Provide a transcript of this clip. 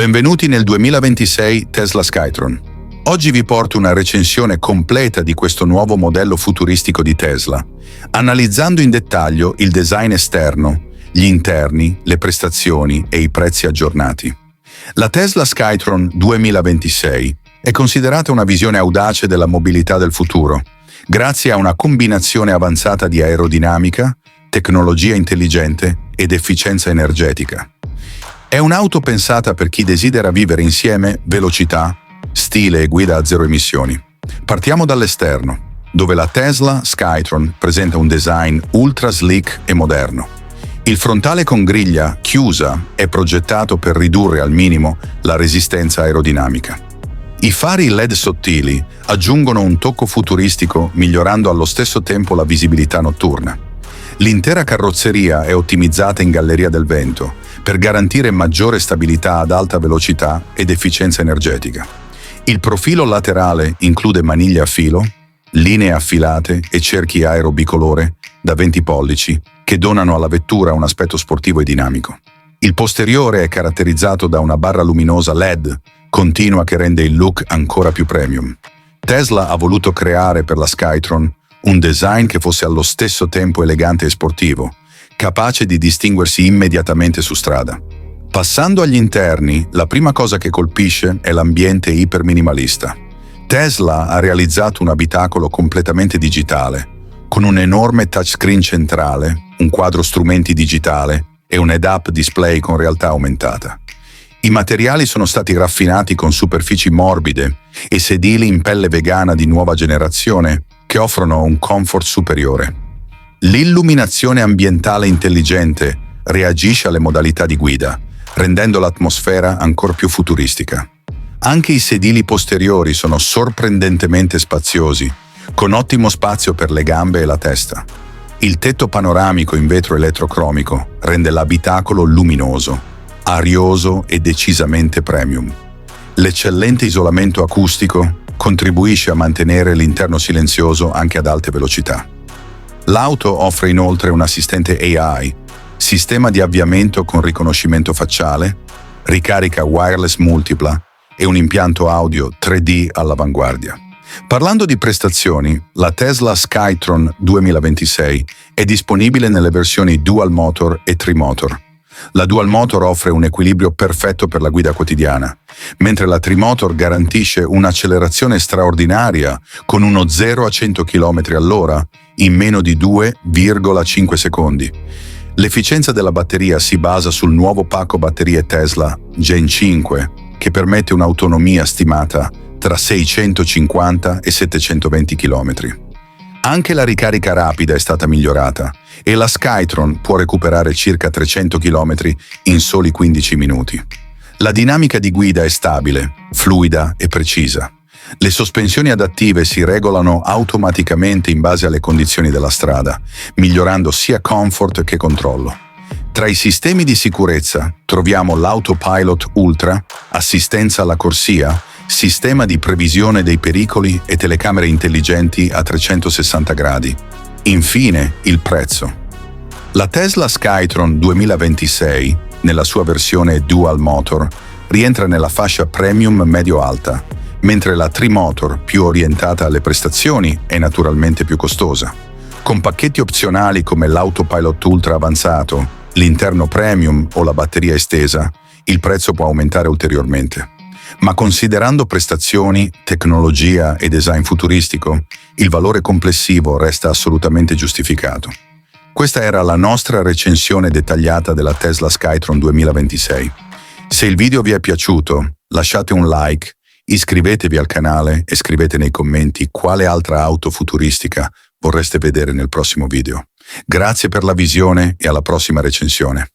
Benvenuti nel 2026 Tesla Skytron. Oggi vi porto una recensione completa di questo nuovo modello futuristico di Tesla, analizzando in dettaglio il design esterno, gli interni, le prestazioni e i prezzi aggiornati. La Tesla Skytron 2026 è considerata una visione audace della mobilità del futuro, grazie a una combinazione avanzata di aerodinamica, tecnologia intelligente ed efficienza energetica. È un'auto pensata per chi desidera vivere insieme velocità, stile e guida a zero emissioni. Partiamo dall'esterno, dove la Tesla Skytron presenta un design ultra sleek e moderno. Il frontale con griglia chiusa è progettato per ridurre al minimo la resistenza aerodinamica. I fari LED sottili aggiungono un tocco futuristico, migliorando allo stesso tempo la visibilità notturna. L'intera carrozzeria è ottimizzata in galleria del vento per garantire maggiore stabilità ad alta velocità ed efficienza energetica. Il profilo laterale include maniglie a filo, linee affilate e cerchi aero bicolore da 20 pollici che donano alla vettura un aspetto sportivo e dinamico. Il posteriore è caratterizzato da una barra luminosa LED continua che rende il look ancora più premium. Tesla ha voluto creare per la Skytron un design che fosse allo stesso tempo elegante e sportivo, capace di distinguersi immediatamente su strada. Passando agli interni, la prima cosa che colpisce è l'ambiente iperminimalista. Tesla ha realizzato un abitacolo completamente digitale, con un enorme touchscreen centrale, un quadro strumenti digitale e un head-up display con realtà aumentata. I materiali sono stati raffinati con superfici morbide e sedili in pelle vegana di nuova generazione che offrono un comfort superiore. L'illuminazione ambientale intelligente reagisce alle modalità di guida, rendendo l'atmosfera ancora più futuristica. Anche i sedili posteriori sono sorprendentemente spaziosi, con ottimo spazio per le gambe e la testa. Il tetto panoramico in vetro elettrocromico rende l'abitacolo luminoso, arioso e decisamente premium. L'eccellente isolamento acustico contribuisce a mantenere l'interno silenzioso anche ad alte velocità. L'auto offre inoltre un assistente AI, sistema di avviamento con riconoscimento facciale, ricarica wireless multipla e un impianto audio 3D all'avanguardia. Parlando di prestazioni, la Tesla Skytron 2026 è disponibile nelle versioni Dual Motor e Trimotor. La Dual Motor offre un equilibrio perfetto per la guida quotidiana, mentre la Trimotor garantisce un'accelerazione straordinaria con uno 0 a 100 km/h in meno di 2,5 secondi. L'efficienza della batteria si basa sul nuovo pacco batterie Tesla Gen 5, che permette un'autonomia stimata tra 650 e 720 km. Anche la ricarica rapida è stata migliorata e la Skytron può recuperare circa 300 km in soli 15 minuti. La dinamica di guida è stabile, fluida e precisa. Le sospensioni adattive si regolano automaticamente in base alle condizioni della strada, migliorando sia comfort che controllo. Tra i sistemi di sicurezza troviamo l'Autopilot Ultra, assistenza alla corsia, sistema di previsione dei pericoli e telecamere intelligenti a 360 gradi. Infine, il prezzo. La Tesla Skytron 2026, nella sua versione Dual Motor, rientra nella fascia premium medio-alta, mentre la Trimotor, più orientata alle prestazioni, è naturalmente più costosa. Con pacchetti opzionali come l'Autopilot Ultra avanzato, l'interno premium o la batteria estesa, il prezzo può aumentare ulteriormente. Ma considerando prestazioni, tecnologia e design futuristico, il valore complessivo resta assolutamente giustificato. Questa era la nostra recensione dettagliata della Tesla Skytron 2026. Se il video vi è piaciuto, lasciate un like, iscrivetevi al canale e scrivete nei commenti quale altra auto futuristica vorreste vedere nel prossimo video. Grazie per la visione e alla prossima recensione.